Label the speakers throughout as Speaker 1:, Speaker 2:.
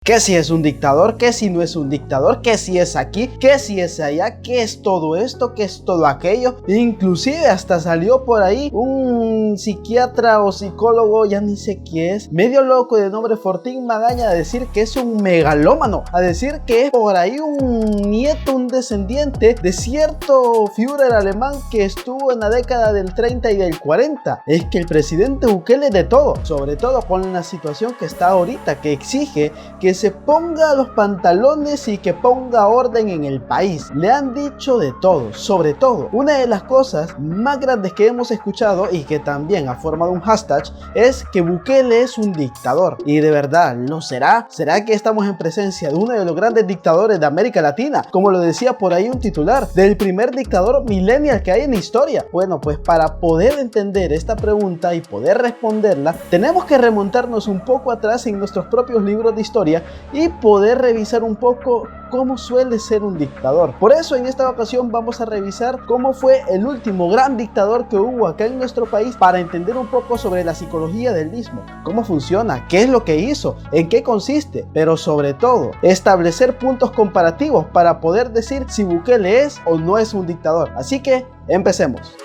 Speaker 1: ¿Qué si es un dictador? ¿Qué si no es un dictador? ¿Qué si es aquí? ¿Qué si es allá? ¿Qué es todo esto? ¿Qué es todo aquello? Inclusive hasta salió por ahí un psiquiatra o psicólogo, ya ni sé qué es, medio loco de nombre Fortín Magaña, a decir que es un megalómano, a decir que es por ahí un nieto, un descendiente de cierto Führer alemán que estuvo en la década del 30 y del 40. Es que el presidente Bukele de todo, sobre todo con la situación que está ahorita, que exige que se ponga los pantalones y que ponga orden en el país. Le han dicho de todo, sobre todo. Una de las cosas más grandes que hemos escuchado y que también ha formado un hashtag es que Bukele es un dictador. Y de verdad, ¿lo será? ¿Será que estamos en presencia de uno de los grandes dictadores de América Latina? Como lo decía por ahí un titular, del primer dictador millennial que hay en la historia. Bueno, pues para poder entender esta pregunta y poder responderla, tenemos que remontarnos un poco atrás en nuestros propios libros de historia y poder revisar un poco cómo suele ser un dictador. Por eso en esta ocasión vamos a revisar cómo fue el último gran dictador que hubo acá en nuestro país, para entender un poco sobre la psicología del mismo, cómo funciona, qué es lo que hizo, en qué consiste, pero sobre todo establecer puntos comparativos para poder decir si Bukele es o no es un dictador. Así que empecemos.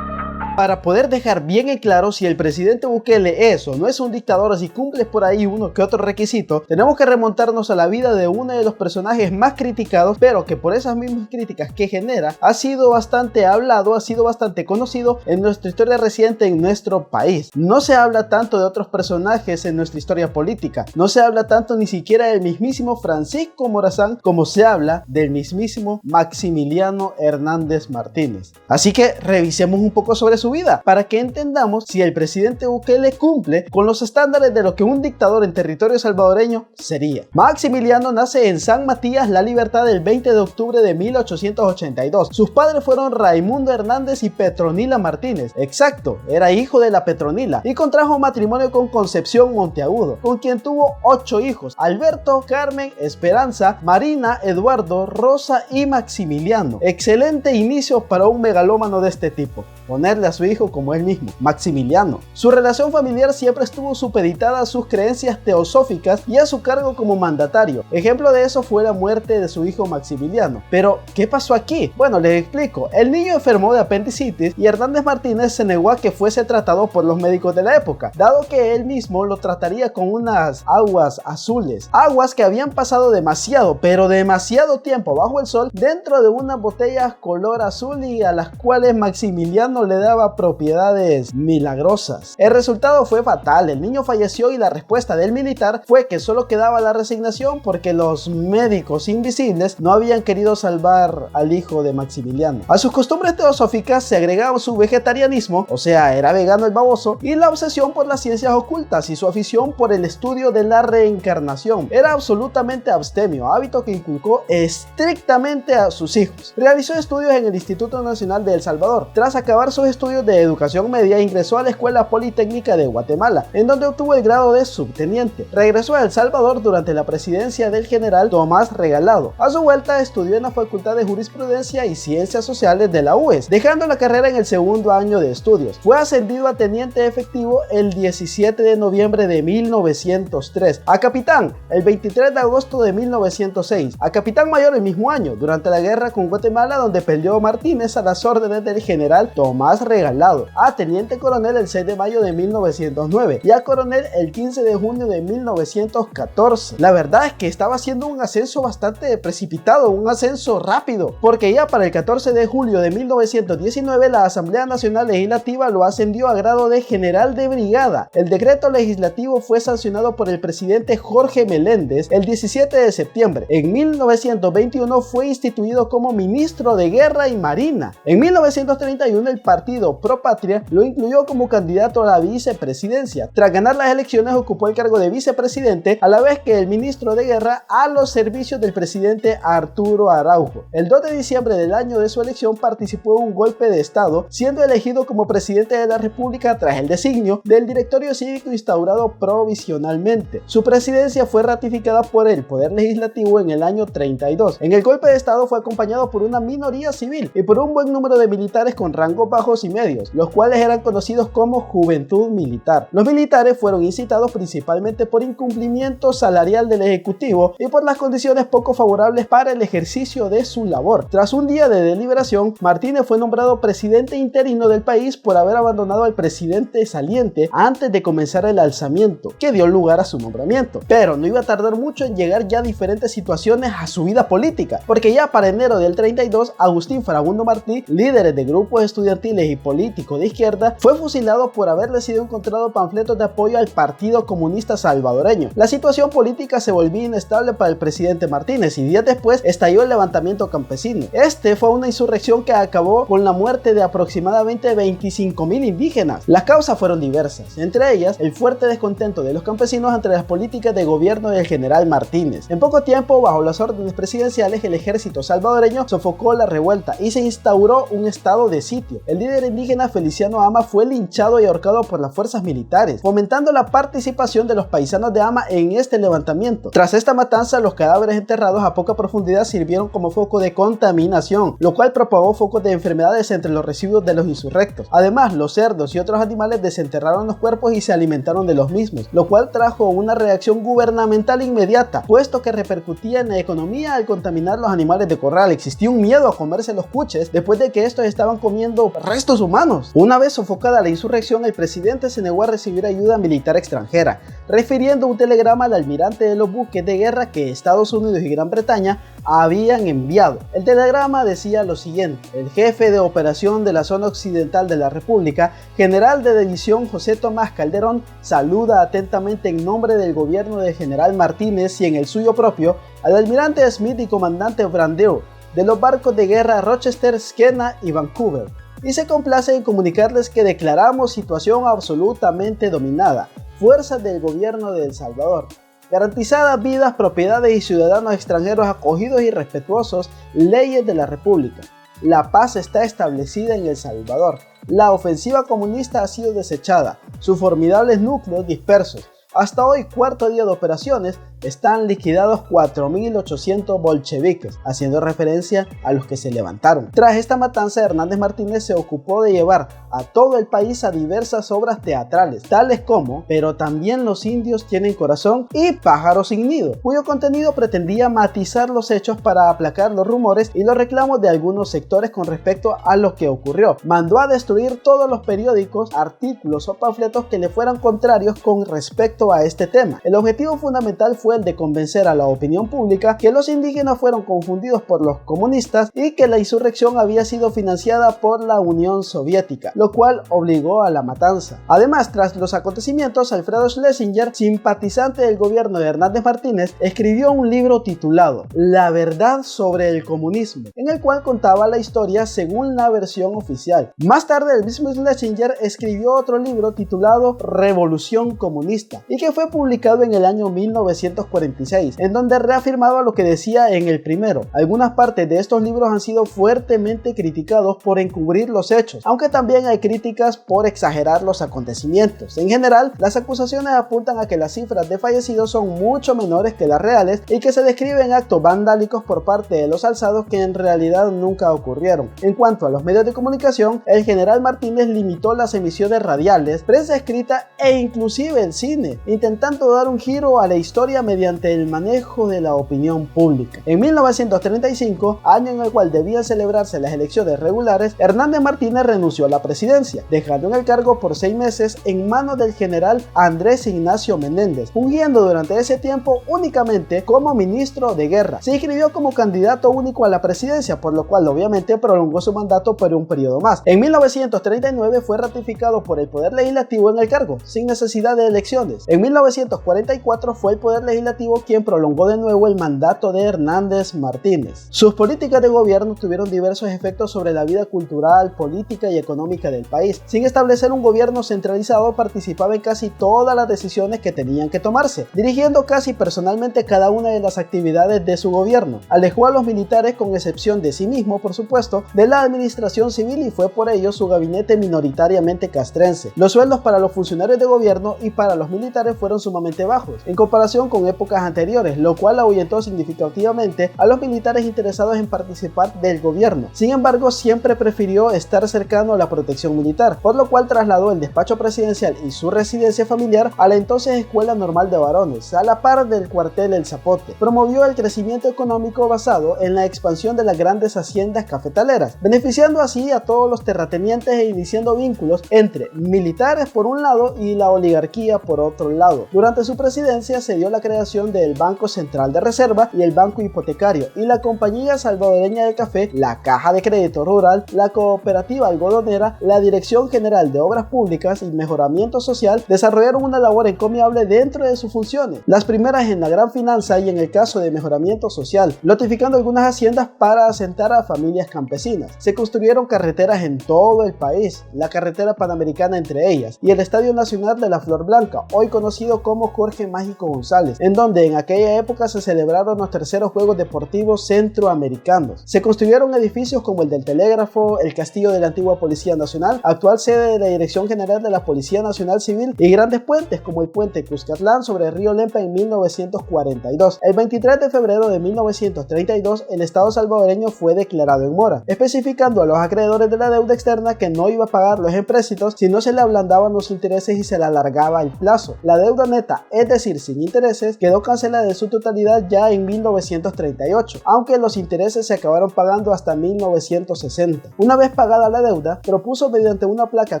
Speaker 1: Para poder dejar bien en claro si el presidente Bukele es o no es un dictador, si cumple por ahí uno que otro requisito, tenemos que remontarnos a la vida de uno de los personajes más criticados, pero que por esas mismas críticas que genera, ha sido bastante hablado, ha sido bastante conocido en nuestra historia reciente en nuestro país. No se habla tanto de otros personajes en nuestra historia política, no se habla tanto ni siquiera del mismísimo Francisco Morazán como se habla del mismísimo Maximiliano Hernández Martínez. Así que revisemos un poco sobre su vida para que entendamos si el presidente Bukele cumple con los estándares de lo que un dictador en territorio salvadoreño sería. Maximiliano nace en San Matías La Libertad el 20 de octubre de 1882. Sus padres fueron Raimundo Hernández y Petronila Martínez. Exacto, era hijo de la Petronila, y contrajo matrimonio con Concepción Monteagudo, con quien tuvo 8 hijos: Alberto, Carmen, Esperanza, Marina, Eduardo, Rosa y Maximiliano. Excelente inicio para un megalómano de este tipo, ponerle a su hijo como él mismo, Maximiliano. Su relación familiar siempre estuvo supeditada a sus creencias teosóficas y a su cargo como mandatario. Ejemplo de eso fue la muerte de su hijo Maximiliano. Pero, ¿qué pasó aquí? Bueno, les explico. El niño enfermó de apendicitis y Hernández Martínez se negó a que fuese tratado por los médicos de la época, dado que él mismo lo trataría con unas aguas azules, aguas que habían pasado demasiado, pero demasiado tiempo bajo el sol, dentro de unas botellas color azul, y a las cuales Maximiliano le daba propiedades milagrosas. El resultado fue fatal, el niño falleció y la respuesta del militar fue que solo quedaba la resignación porque los médicos invisibles no habían querido salvar al hijo de Maximiliano. A sus costumbres teosóficas se agregaba su vegetarianismo, o sea, era vegano el baboso, y la obsesión por las ciencias ocultas y su afición por el estudio de la reencarnación. Era absolutamente abstemio, hábito que inculcó estrictamente a sus hijos. Realizó estudios en el Instituto Nacional de El Salvador. Tras acabar sus estudios de educación media, ingresó a la Escuela Politécnica de Guatemala, en donde obtuvo el grado de subteniente. Regresó a El Salvador durante la presidencia del general Tomás Regalado. A su vuelta estudió en la Facultad de Jurisprudencia y Ciencias Sociales de la UES, dejando la carrera en el segundo año de estudios. Fue ascendido a teniente efectivo el 17 de noviembre de 1903, a capitán el 23 de agosto de 1906, a capitán mayor el mismo año, durante la guerra con Guatemala, donde peleó Martínez a las órdenes del general Tomás Regalado, a teniente coronel el 6 de mayo de 1909 y a coronel el 15 de junio de 1914. La verdad es que estaba haciendo un ascenso bastante precipitado, un ascenso rápido, porque ya para el 14 de julio de 1919 la Asamblea Nacional Legislativa lo ascendió a grado de general de brigada. El decreto legislativo fue sancionado por el presidente Jorge Meléndez el 17 de septiembre. En 1921 fue instituido como ministro de Guerra y Marina. En 1931 el partido Partido Pro Patria lo incluyó como candidato a la vicepresidencia. Tras ganar las elecciones ocupó el cargo de vicepresidente a la vez que el ministro de Guerra a los servicios del presidente Arturo Araujo. El 2 de diciembre del año de su elección participó en un golpe de estado, siendo elegido como presidente de la República tras el designio del directorio cívico instaurado provisionalmente. Su presidencia fue ratificada por el Poder Legislativo en el año 32. En el golpe de estado fue acompañado por una minoría civil y por un buen número de militares con rangos bajos y medios, los cuales eran conocidos como Juventud Militar. Los militares fueron incitados principalmente por incumplimiento salarial del Ejecutivo y por las condiciones poco favorables para el ejercicio de su labor. Tras un día de deliberación, Martínez fue nombrado presidente interino del país por haber abandonado al presidente saliente antes de comenzar el alzamiento, que dio lugar a su nombramiento. Pero no iba a tardar mucho en llegar ya diferentes situaciones a su vida política, porque ya para enero del 32, Agustín Farabundo Martí, líder de grupos estudiantiles y políticos de izquierda, fue fusilado por haberle sido encontrado panfletos de apoyo al Partido Comunista Salvadoreño. La situación política se volvía inestable para el presidente Martínez y días después estalló el levantamiento campesino. Este fue una insurrección que acabó con la muerte de aproximadamente 25.000 indígenas. Las causas fueron diversas, entre ellas el fuerte descontento de los campesinos ante las políticas de gobierno del general Martínez. En poco tiempo, bajo las órdenes presidenciales, el ejército salvadoreño sofocó la revuelta y se instauró un estado de sitio. El líder indígena Feliciano Ama fue linchado y ahorcado por las fuerzas militares, fomentando la participación de los paisanos de Ama en este levantamiento. Tras esta matanza, los cadáveres enterrados a poca profundidad sirvieron como foco de contaminación, lo cual propagó focos de enfermedades entre los residuos de los insurrectos. Además, los cerdos y otros animales desenterraron los cuerpos y se alimentaron de los mismos, lo cual trajo una reacción gubernamental inmediata, puesto que repercutía en la economía al contaminar los animales de corral. Existía un miedo a comerse los cuches después de que estos estaban comiendo restos humanos. Una vez sofocada la insurrección, el presidente se negó a recibir ayuda militar extranjera, refiriendo un telegrama al almirante de los buques de guerra que Estados Unidos y Gran Bretaña habían enviado. El telegrama decía lo siguiente: el jefe de operación de la zona occidental de la República, general de división José Tomás Calderón, saluda atentamente en nombre del gobierno del general Martínez y en el suyo propio al almirante Smith y comandante Brandeu de los barcos de guerra Rochester, Skena y Vancouver, y se complace en comunicarles que declaramos situación absolutamente dominada, fuerzas del gobierno de El Salvador, garantizadas vidas, propiedades y ciudadanos extranjeros acogidos y respetuosos, leyes de la República. La paz está establecida en El Salvador. La ofensiva comunista ha sido desechada, sus formidables núcleos dispersos. Hasta hoy, cuarto día de operaciones, están liquidados 4.800 bolcheviques, haciendo referencia a los que se levantaron. Tras esta matanza, Hernández Martínez se ocupó de llevar a todo el país a diversas obras teatrales, tales como Pero también los indios tienen corazón y Pájaro sin nido, cuyo contenido pretendía matizar los hechos para aplacar los rumores y los reclamos de algunos sectores con respecto a lo que ocurrió. Mandó a destruir todos los periódicos, artículos o panfletos que le fueran contrarios con respecto a este tema. El objetivo fundamental fue el de convencer a la opinión pública que los indígenas fueron confundidos por los comunistas y que la insurrección había sido financiada por la Unión Soviética, lo cual obligó a la matanza. Además, tras los acontecimientos, Alfredo Schlesinger, simpatizante del gobierno de Hernández Martínez, escribió un libro titulado La verdad sobre el comunismo, en el cual contaba la historia según la versión oficial. Más tarde, el mismo Schlesinger escribió otro libro titulado Revolución Comunista, y que fue publicado en el año 1946, en donde reafirmaba lo que decía en el primero. Algunas partes de estos libros han sido fuertemente criticados por encubrir los hechos, aunque también hay críticas por exagerar los acontecimientos. En general, las acusaciones apuntan a que las cifras de fallecidos son mucho menores que las reales y que se describen actos vandálicos por parte de los alzados que en realidad nunca ocurrieron. En cuanto a los medios de comunicación, el general Martínez limitó las emisiones radiales, prensa escrita e inclusive el cine, intentando dar un giro a la historia mediante el manejo de la opinión pública. En 1935, año en el cual debían celebrarse las elecciones regulares, Hernández Martínez renunció a la presidencia, dejando en el cargo por 6 meses en manos del general Andrés Ignacio Menéndez, fungiendo durante ese tiempo únicamente como ministro de guerra. Se inscribió como candidato único a la presidencia, por lo cual obviamente prolongó su mandato por un periodo más. En 1939 fue ratificado por el Poder Legislativo en el cargo, sin necesidad de elecciones. En 1944 fue el Poder Legislativo Legislativo, quien prolongó de nuevo el mandato de Hernández Martínez. Sus políticas de gobierno tuvieron diversos efectos sobre la vida cultural, política y económica del país. Sin establecer un gobierno centralizado, participaba en casi todas las decisiones que tenían que tomarse, dirigiendo casi personalmente cada una de las actividades de su gobierno. Alejó a los militares, con excepción de sí mismo, por supuesto, de la administración civil, y fue por ello su gabinete minoritariamente castrense. Los sueldos para los funcionarios de gobierno y para los militares fueron sumamente bajos, en comparación con épocas anteriores, lo cual ahuyentó significativamente a los militares interesados en participar del gobierno. Sin embargo, siempre prefirió estar cercano a la protección militar, por lo cual trasladó el despacho presidencial y su residencia familiar a la entonces Escuela Normal de Varones, a la par del cuartel El Zapote. Promovió el crecimiento económico basado en la expansión de las grandes haciendas cafetaleras, beneficiando así a todos los terratenientes e iniciando vínculos entre militares por un lado y la oligarquía por otro lado. Durante su presidencia se dio la creación del Banco Central de Reserva y el Banco Hipotecario, y la Compañía Salvadoreña de Café, la Caja de Crédito Rural, la Cooperativa Algodonera, la Dirección General de Obras Públicas y Mejoramiento Social desarrollaron una labor encomiable dentro de sus funciones, las primeras en la gran finanza y en el caso de mejoramiento social, notificando algunas haciendas para asentar a familias campesinas. Se construyeron carreteras en todo el país, la carretera panamericana entre ellas, y el Estadio Nacional de la Flor Blanca, hoy conocido como Jorge Mágico González, en donde en aquella época se celebraron los terceros Juegos Deportivos Centroamericanos. Se construyeron edificios como el del Telégrafo, el Castillo de la antigua Policía Nacional, actual sede de la Dirección General de la Policía Nacional Civil, y grandes puentes como el puente Cuscatlán sobre el río Lempa en 1942. El 23 de febrero de 1932 el Estado salvadoreño fue declarado en mora, especificando a los acreedores de la deuda externa que no iba a pagar los empréstitos si no se le ablandaban los intereses y se le alargaba el plazo. La deuda neta, es decir, sin intereses, quedó cancelada en su totalidad ya en 1938, aunque los intereses se acabaron pagando hasta 1960. Una vez pagada la deuda, propuso mediante una placa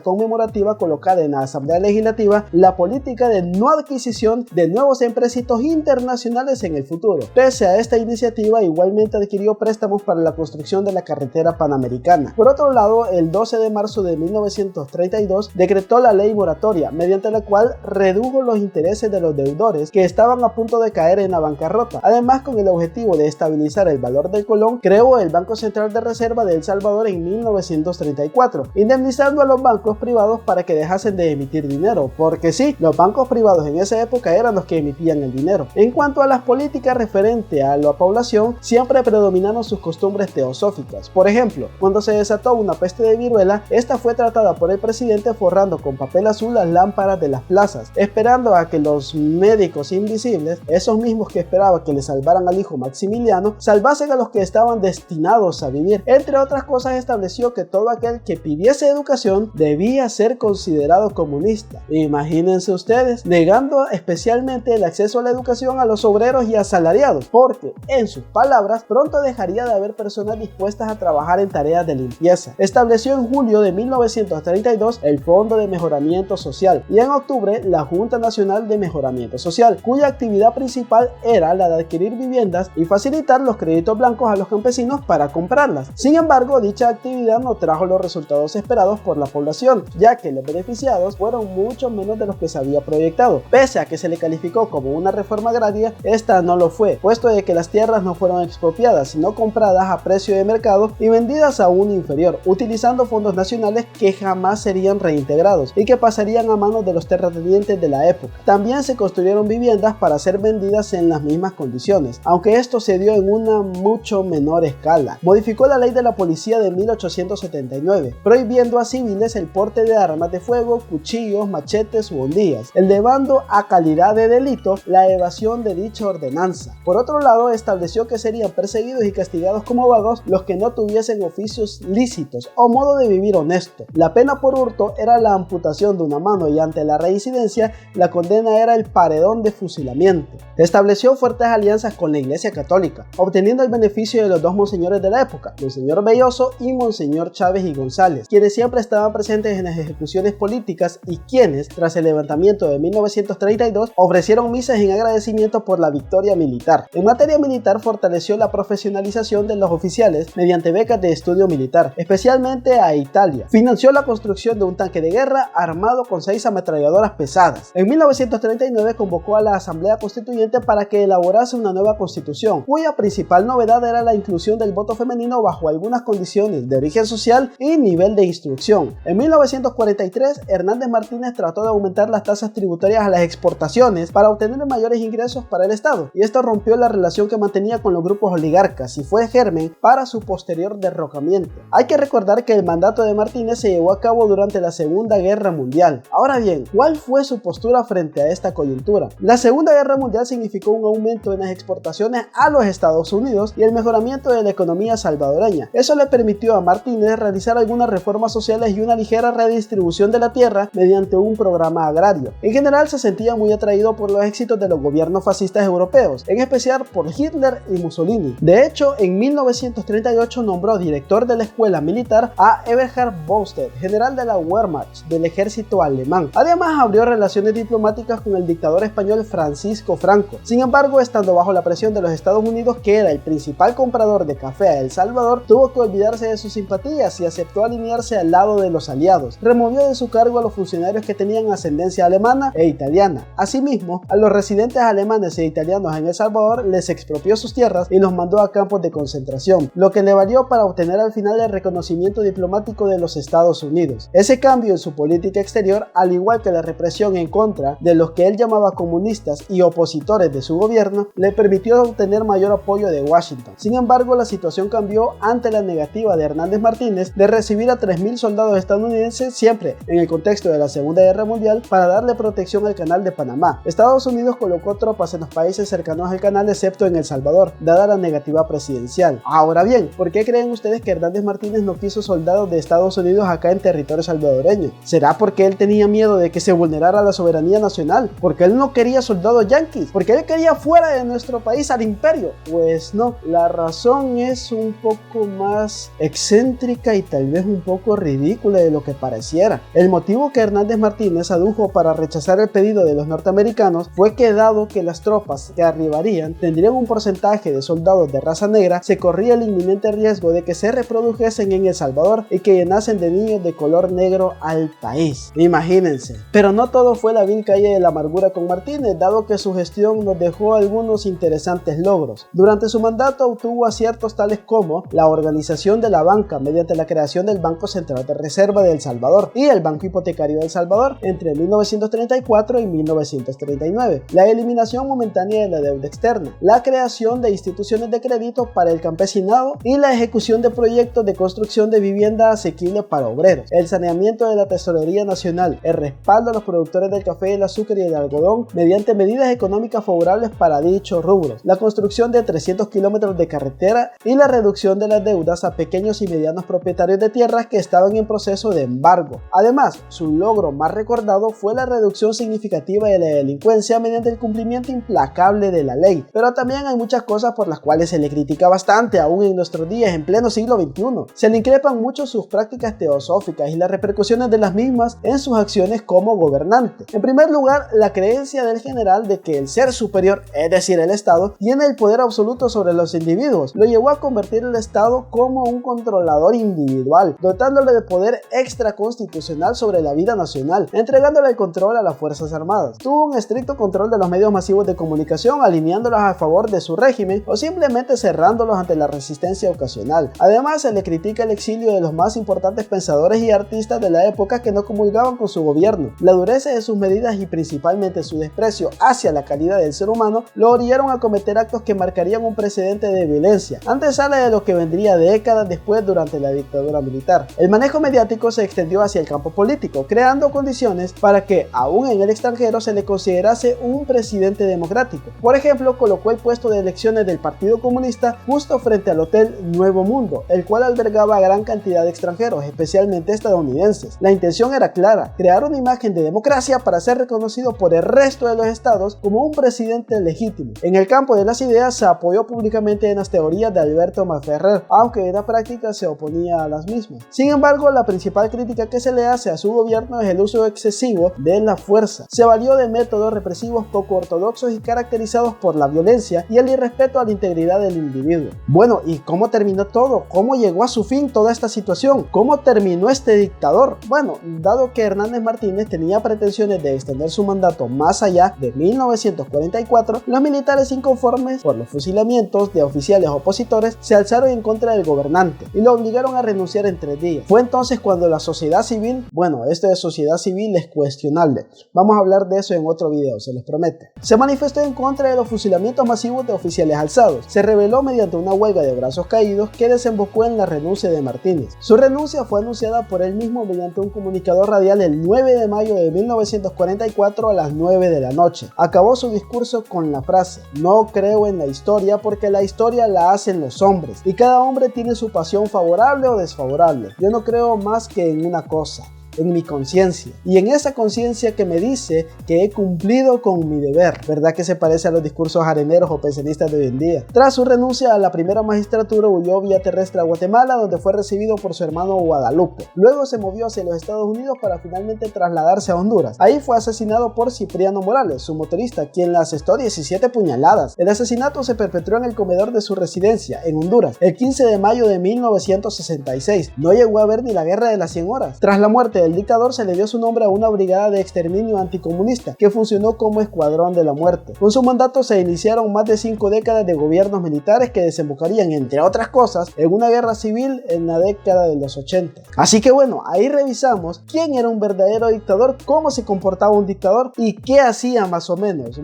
Speaker 1: conmemorativa colocada en la Asamblea Legislativa la política de no adquisición de nuevos empréstitos internacionales en el futuro. Pese a esta iniciativa, igualmente adquirió préstamos para la construcción de la carretera panamericana. Por otro lado, el 12 de marzo de 1932 decretó la ley moratoria, mediante la cual redujo los intereses de los deudores que estaban a punto de caer en la bancarrota. Además, con el objetivo de estabilizar el valor del colón, creó el Banco Central de Reserva de El Salvador en 1934, indemnizando a los bancos privados para que dejasen de emitir dinero, porque sí, los bancos privados en esa época eran los que emitían el dinero. En cuanto a las políticas referente a la población, siempre predominaron sus costumbres teosóficas. Por ejemplo, cuando se desató una peste de viruela, esta fue tratada por el presidente forrando con papel azul las lámparas de las plazas, esperando a que los médicos invisibles, esos mismos que esperaban que le salvaran al hijo Maximiliano, salvasen a los que estaban destinados a vivir. Entre otras cosas, estableció que todo aquel que pidiese educación debía ser considerado comunista. Imagínense ustedes, negando especialmente el acceso a la educación a los obreros y asalariados, porque, en sus palabras, pronto dejaría de haber personas dispuestas a trabajar en tareas de limpieza. Estableció en julio de 1932 el Fondo de Mejoramiento Social y en octubre la Junta Nacional de Mejoramiento Social, cuya actividad principal era la de adquirir viviendas y facilitar los créditos blancos a los campesinos para comprarlas. Sin embargo, dicha actividad no trajo los resultados esperados por la población, ya que los beneficiados fueron mucho menos de los que se había proyectado. Pese a que se le calificó como una reforma agraria, esta no lo fue, puesto de que las tierras no fueron expropiadas, sino compradas a precio de mercado y vendidas a un inferior, utilizando fondos nacionales que jamás serían reintegrados y que pasarían a manos de los terratenientes de la época. También se construyeron viviendas para ser vendidas en las mismas condiciones, aunque esto se dio en una mucho menor escala. Modificó la ley de la policía de 1879, prohibiendo a civiles el porte de armas de fuego, cuchillos, machetes u hondillas, elevando a calidad de delito la evasión de dicha ordenanza. Por otro lado, estableció que serían perseguidos y castigados como vagos los que no tuviesen oficios lícitos o modo de vivir honesto. La pena por hurto era la amputación de una mano y ante la reincidencia la condena era el paredón de fusilamiento. Estableció fuertes alianzas con la Iglesia Católica, obteniendo el beneficio de los dos monseñores de la época, Monseñor Belloso y Monseñor Chávez y González, quienes siempre estaban presentes en las ejecuciones políticas y quienes, tras el levantamiento de 1932, ofrecieron misas en agradecimiento por la victoria militar. En materia militar, fortaleció la profesionalización de los oficiales mediante becas de estudio militar, especialmente a Italia. Financió la construcción de un tanque de guerra armado con 6 ametralladoras pesadas. En 1939 convocó a la Asamblea Asamblea Constituyente para que elaborase una nueva constitución, cuya principal novedad era la inclusión del voto femenino bajo algunas condiciones de origen social y nivel de instrucción. En 1943, Hernández Martínez trató de aumentar las tasas tributarias a las exportaciones para obtener mayores ingresos para el Estado, y esto rompió la relación que mantenía con los grupos oligarcas y fue germen para su posterior derrocamiento. Hay que recordar que el mandato de Martínez se llevó a cabo durante la Segunda Guerra Mundial. Ahora bien, ¿cuál fue su postura frente a esta coyuntura? La Segunda Guerra Mundial significó un aumento en las exportaciones a los Estados Unidos y el mejoramiento de la economía salvadoreña. Eso le permitió a Martínez realizar algunas reformas sociales y una ligera redistribución de la tierra mediante un programa agrario. En general se sentía muy atraído por los éxitos de los gobiernos fascistas europeos, en especial por Hitler y Mussolini. De hecho, en 1938 nombró director de la escuela militar a Eberhard Bosted, general de la Wehrmacht del ejército alemán. Además, abrió relaciones diplomáticas con el dictador español Francisco Franco. Sin embargo, estando bajo la presión de los Estados Unidos, que era el principal comprador de café a El Salvador, tuvo que olvidarse de sus simpatías y aceptó alinearse al lado de los aliados. Removió de su cargo a los funcionarios que tenían ascendencia alemana e italiana. Asimismo, a los residentes alemanes e italianos en El Salvador les expropió sus tierras y los mandó a campos de concentración, lo que le valió para obtener al final el reconocimiento diplomático de los Estados Unidos. Ese cambio en su política exterior, al igual que la represión en contra de los que él llamaba comunistas y opositores de su gobierno, le permitió obtener mayor apoyo de Washington. Sin embargo, la situación cambió ante la negativa de Hernández Martínez de recibir a 3.000 soldados estadounidenses, siempre en el contexto de la Segunda Guerra Mundial, para darle protección al Canal de Panamá. Estados Unidos colocó tropas en los países cercanos al canal, excepto en El Salvador, dada la negativa presidencial. Ahora bien, ¿por qué creen ustedes que Hernández Martínez no quiso soldados de Estados Unidos acá en territorio salvadoreño? ¿Será porque él tenía miedo de que se vulnerara la soberanía nacional? ¿Porque él no quería soldados yanquis? ¿Porque él quería fuera de nuestro país al imperio? Pues no, la razón es un poco más excéntrica y tal vez un poco ridícula de lo que pareciera. El motivo que Hernández Martínez adujo para rechazar el pedido de los norteamericanos fue que, dado que las tropas que arribarían tendrían un porcentaje de soldados de raza negra, se corría el inminente riesgo de que se reprodujesen en El Salvador y que llenasen de niños de color negro al país. Imagínense. Pero no todo fue la vil calle de la amargura con Martínez, dado que su gestión nos dejó algunos interesantes logros. Durante su mandato obtuvo aciertos tales como la organización de la banca mediante la creación del Banco Central de Reserva de El Salvador y el Banco Hipotecario de El Salvador entre 1934 y 1939, la eliminación momentánea de la deuda externa, la creación de instituciones de crédito para el campesinado y la ejecución de proyectos de construcción de vivienda asequible para obreros, el saneamiento de la tesorería nacional, el respaldo a los productores del café, el azúcar y el algodón mediante medidas económicas favorables para dichos rubros, la construcción de 300 kilómetros de carretera y la reducción de las deudas a pequeños y medianos propietarios de tierras que estaban en proceso de embargo. Además, su logro más recordado fue la reducción significativa de la delincuencia mediante el cumplimiento implacable de la ley. Pero también hay muchas cosas por las cuales se le critica bastante aún en nuestros días, en pleno siglo XXI. Se le increpan mucho sus prácticas teosóficas y las repercusiones de las mismas en sus acciones como gobernante. En primer lugar, la creencia del general de que el ser superior, es decir, el Estado, tiene el poder absoluto sobre los individuos, lo llevó a convertir el Estado como un controlador individual, dotándole de poder extraconstitucional sobre la vida nacional, entregándole el control a las Fuerzas Armadas. Tuvo un estricto control de los medios masivos de comunicación, alineándolos a favor de su régimen o simplemente cerrándolos ante la resistencia ocasional. Además, se le critica el exilio de los más importantes pensadores y artistas de la época que no comulgaban con su gobierno. La dureza de sus medidas y principalmente su desprecio hacia la calidad del ser humano lo orillaron a cometer actos que marcarían un precedente de violencia, antesala de lo que vendría décadas después durante la dictadura militar. El manejo mediático se extendió hacia el campo político, creando condiciones para que, aún en el extranjero, se le considerase un presidente democrático. Por ejemplo, colocó el puesto de elecciones del Partido Comunista justo frente al Hotel Nuevo Mundo, el cual albergaba a gran cantidad de extranjeros, especialmente estadounidenses. La intención era clara: crear una imagen de democracia para ser reconocido por el resto de los estados como un presidente legítimo. En el campo de las ideas se apoyó públicamente en las teorías de Alberto Maferrer, aunque en la práctica se oponía a las mismas. Sin embargo, la principal crítica que se le hace a su gobierno es el uso excesivo de la fuerza. Se valió de métodos represivos poco ortodoxos y caracterizados por la violencia y el irrespeto a la integridad del individuo. Bueno, ¿y cómo terminó todo? ¿Cómo llegó a su fin toda esta situación? ¿Cómo terminó este dictador? Bueno, dado que Hernández Martínez tenía pretensiones de extender su mandato más allá de 1944, los militares inconformes por los fusilamientos de oficiales opositores se alzaron en contra del gobernante y lo obligaron a renunciar en 3 días. Fue entonces cuando la sociedad civil, bueno, esto de sociedad civil es cuestionable, vamos a hablar de eso en otro video, se los promete, se manifestó en contra de los fusilamientos masivos de oficiales alzados. Se rebeló mediante una huelga de brazos caídos que desembocó en la renuncia de Martínez. Su renuncia fue anunciada por él mismo mediante un comunicado radial el 9 de mayo de 1944 a las 9 de la noche. Acabó su discurso con la frase: "No creo en la historia porque la historia la hacen los hombres y cada hombre tiene su pasión favorable o desfavorable. Yo no creo más que en una cosa, en mi conciencia, y en esa conciencia que me dice que he cumplido con mi deber". ¿Verdad que se parece a los discursos areneros o pensionistas de hoy en día? Tras su renuncia a la primera magistratura, huyó vía terrestre a Guatemala, donde fue recibido por su hermano Guadalupe. Luego se movió hacia los Estados Unidos para finalmente trasladarse a Honduras. Ahí fue asesinado por Cipriano Morales, su motorista, quien le asestó 17 puñaladas. El asesinato se perpetró en el comedor de su residencia, en Honduras, el 15 de mayo de 1966. No llegó a ver ni la guerra de las 100 horas. Tras la muerte del dictador, se le dio su nombre a una brigada de exterminio anticomunista que funcionó como Escuadrón de la Muerte. Con su mandato se iniciaron más de 5 décadas de gobiernos militares que desembocarían, entre otras cosas, en una guerra civil en la década de los 80. Así que bueno, ahí revisamos quién era un verdadero dictador, cómo se comportaba un dictador y qué hacía más o menos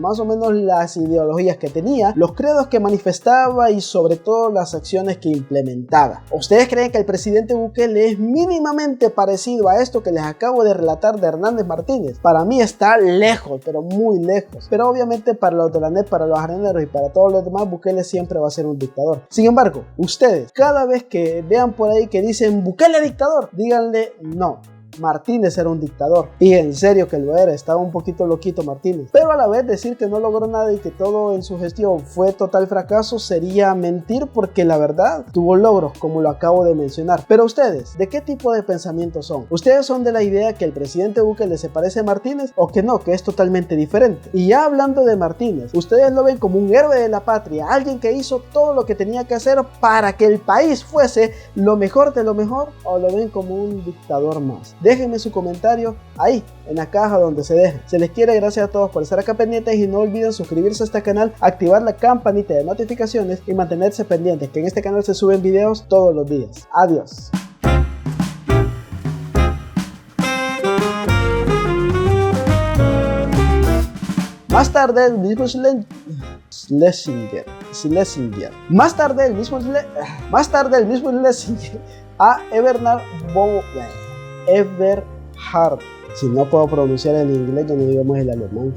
Speaker 1: las ideologías que tenía, los credos que manifestaba y sobre todo las acciones que implementaba. ¿Ustedes creen que el presidente Bukele es mínimamente parecido a esto que les acabo de relatar de Hernández Martínez? Para mí está lejos, pero muy lejos. Pero obviamente para los de la net, para los areneros y para todos los demás, Bukele siempre va a ser un dictador. Sin embargo, ustedes, cada vez que vean por ahí que dicen Bukele dictador, díganle no. Martínez era un dictador, y en serio que lo era, estaba un poquito loquito Martínez, pero a la vez decir que no logró nada y que todo en su gestión fue total fracaso sería mentir, porque la verdad tuvo logros como lo acabo de mencionar. Pero ustedes, ¿de qué tipo de pensamiento son? ¿Ustedes son de la idea que el presidente Bukele se parece a Martínez o que no, que es totalmente diferente? Y ya hablando de Martínez, ¿ustedes lo ven como un héroe de la patria, alguien que hizo todo lo que tenía que hacer para que el país fuese lo mejor de lo mejor, o lo ven como un dictador más? Déjenme su comentario ahí, en la caja donde se deje. Se les quiere, gracias a todos por estar acá pendientes y no olviden suscribirse a este canal, activar la campanita de notificaciones y mantenerse pendientes, que en este canal se suben videos todos los días. Adiós. Más tarde el mismo Schlesinger a Eberhard, si no puedo pronunciar el inglés, ya no digamos el alemán.